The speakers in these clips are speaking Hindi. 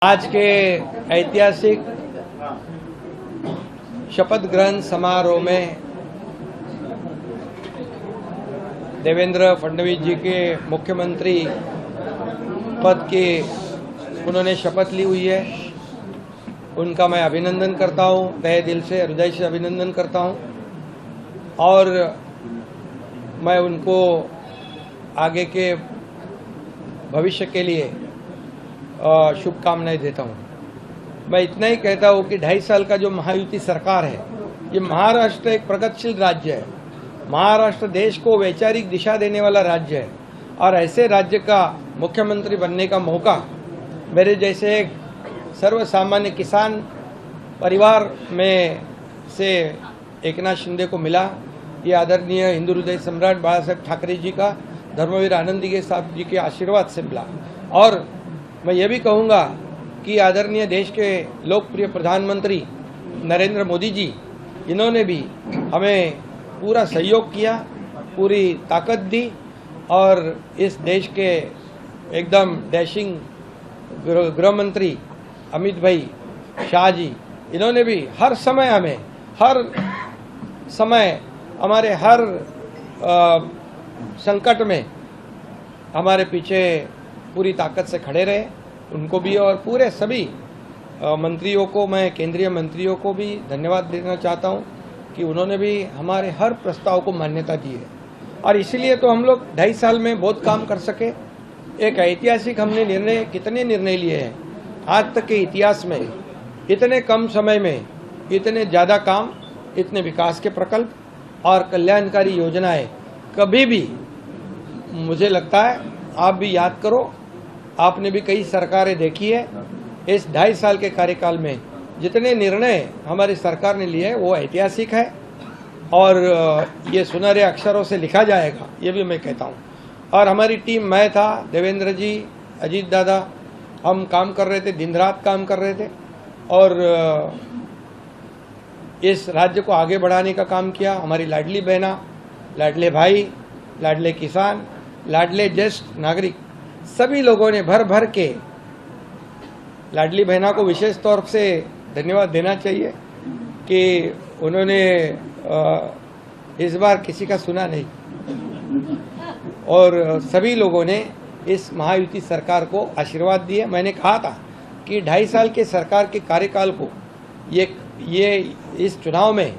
आज के ऐतिहासिक शपथ ग्रहण समारोह में देवेंद्र फडणवीस जी के मुख्यमंत्री पद की उन्होंने शपथ ली हुई है। उनका मैं अभिनंदन करता हूं, तहे दिल से हृदय से अभिनंदन करता हूं और मैं उनको आगे के भविष्य के लिए शुभकामनाएं देता हूं। मैं इतना ही कहता हूं कि 2.5 साल का जो महायुति सरकार है, ये महाराष्ट्र एक प्रगतिशील राज्य है। महाराष्ट्र देश को वैचारिक दिशा देने वाला राज्य है और ऐसे राज्य का मुख्यमंत्री बनने का मौका मेरे जैसे एक सर्वसामान्य किसान परिवार में से एकनाथ शिंदे को मिला। ये आदरणीय हिंदू हृदय सम्राट बाला साहेब ठाकरे जी का, धर्मवीर आनंदी साहब जी के आशीर्वाद से मिला। और मैं ये भी कहूँगा कि आदरणीय देश के लोकप्रिय प्रधानमंत्री नरेंद्र मोदी जी, इन्होंने भी हमें पूरा सहयोग किया, पूरी ताकत दी और इस देश के एकदम डैशिंग गृह मंत्री अमित भाई शाह जी, इन्होंने भी हर समय हमारे हर संकट में हमारे पीछे पूरी ताकत से खड़े रहे। उनको भी और पूरे सभी मंत्रियों को, मैं केंद्रीय मंत्रियों को भी धन्यवाद देना चाहता हूं कि उन्होंने भी हमारे हर प्रस्ताव को मान्यता दी है और इसीलिए तो हम लोग 2.5 साल में बहुत काम कर सके। एक ऐतिहासिक हमने कितने निर्णय लिए हैं आज तक के इतिहास में। इतने कम समय में इतने ज़्यादा काम, इतने विकास के प्रकल्प और कल्याणकारी योजनाएं कभी भी, मुझे लगता है आप भी याद करो, आपने भी कई सरकारें देखी है। इस 2.5 साल के कार्यकाल में जितने निर्णय हमारी सरकार ने लिए वो ऐतिहासिक है और ये सुनहरे अक्षरों से लिखा जाएगा, ये भी मैं कहता हूँ। और हमारी टीम, मैं था, देवेंद्र जी, अजीत दादा, हम काम कर रहे थे, दिन रात काम कर रहे थे और इस राज्य को आगे बढ़ाने का काम किया। हमारी लाडली बहना, लाडले भाई, लाडले किसान, लाडले ज्येष्ठ नागरिक, सभी लोगों ने भर भर के, लाडली बहना को विशेष तौर से धन्यवाद देना चाहिए कि उन्होंने इस बार किसी का सुना नहीं और सभी लोगों ने इस महायुति सरकार को आशीर्वाद दिए। मैंने कहा था कि 2.5 साल के सरकार के कार्यकाल को ये इस चुनाव में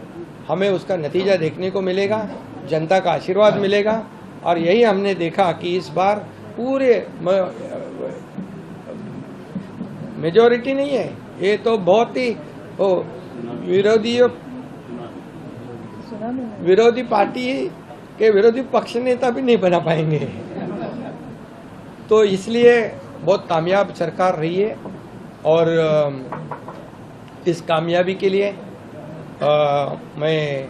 हमें उसका नतीजा देखने को मिलेगा, जनता का आशीर्वाद मिलेगा और यही हमने देखा कि इस बार पूरे मेजॉरिटी नहीं है, ये तो बहुत ही विरोधी पार्टी के विरोधी पक्ष नेता भी नहीं बना पाएंगे। तो इसलिए बहुत कामयाब सरकार रही है और इस कामयाबी के लिए मैं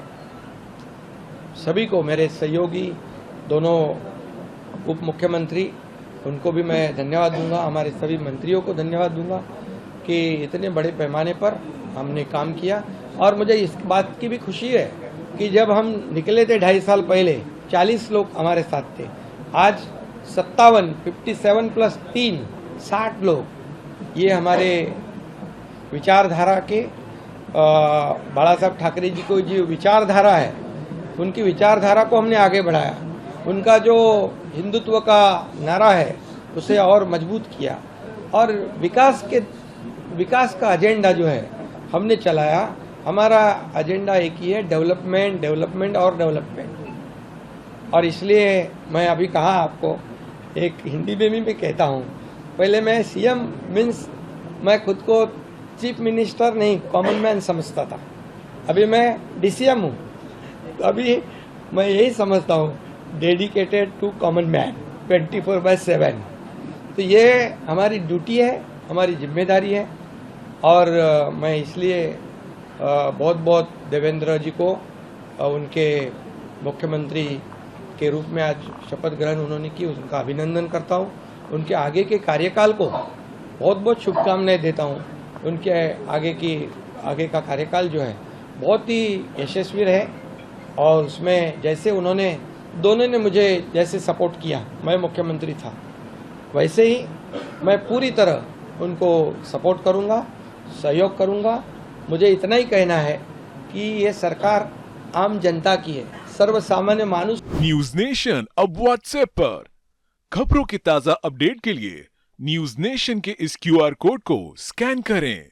सभी को, मेरे सहयोगी दोनों उप मुख्यमंत्री, उनको भी मैं धन्यवाद दूंगा, हमारे सभी मंत्रियों को धन्यवाद दूंगा कि इतने बड़े पैमाने पर हमने काम किया। और मुझे इस बात की भी खुशी है कि जब हम निकले थे 2.5 साल पहले, 40 लोग हमारे साथ थे, आज 57 प्लस 3 60 लोग। ये हमारे विचारधारा के बाला साहब ठाकरे जी को जो विचारधारा है, उनकी विचारधारा को हमने आगे बढ़ाया। उनका जो हिंदुत्व का नारा है उसे और मजबूत किया और विकास का एजेंडा जो है हमने चलाया। हमारा एजेंडा एक ही है, डेवलपमेंट, डेवलपमेंट और डेवलपमेंट। और इसलिए मैं अभी कहा आपको, एक हिंदी में भी कहता हूँ, पहले मैं सीएम मीन्स मैं खुद को चीफ मिनिस्टर नहीं, कॉमन मैन समझता था। अभी मैं डीसीएम हूँ, अभी मैं यही समझता हूँ, डेडिकेटेड टू कॉमन मैन 24/7। तो ये हमारी ड्यूटी है, हमारी जिम्मेदारी है और मैं इसलिए बहुत बहुत देवेंद्र जी को उनके मुख्यमंत्री के रूप में आज शपथ ग्रहण उन्होंने की, उनका अभिनंदन करता हूँ। उनके आगे के कार्यकाल को बहुत बहुत शुभकामनाएं देता हूँ। उनके आगे का कार्यकाल जो है बहुत ही यशस्वी रहे और उसमें जैसे उन्होंने, दोनों ने मुझे जैसे सपोर्ट किया, मैं मुख्यमंत्री था, वैसे ही मैं पूरी तरह उनको सपोर्ट करूंगा, सहयोग करूंगा। मुझे इतना ही कहना है कि ये सरकार आम जनता की है, सर्वसामान्य मानुष। न्यूज नेशन अब व्हाट्सएप पर खबरों के ताजा अपडेट के लिए न्यूज नेशन के इस क्यूआर कोड को स्कैन करें।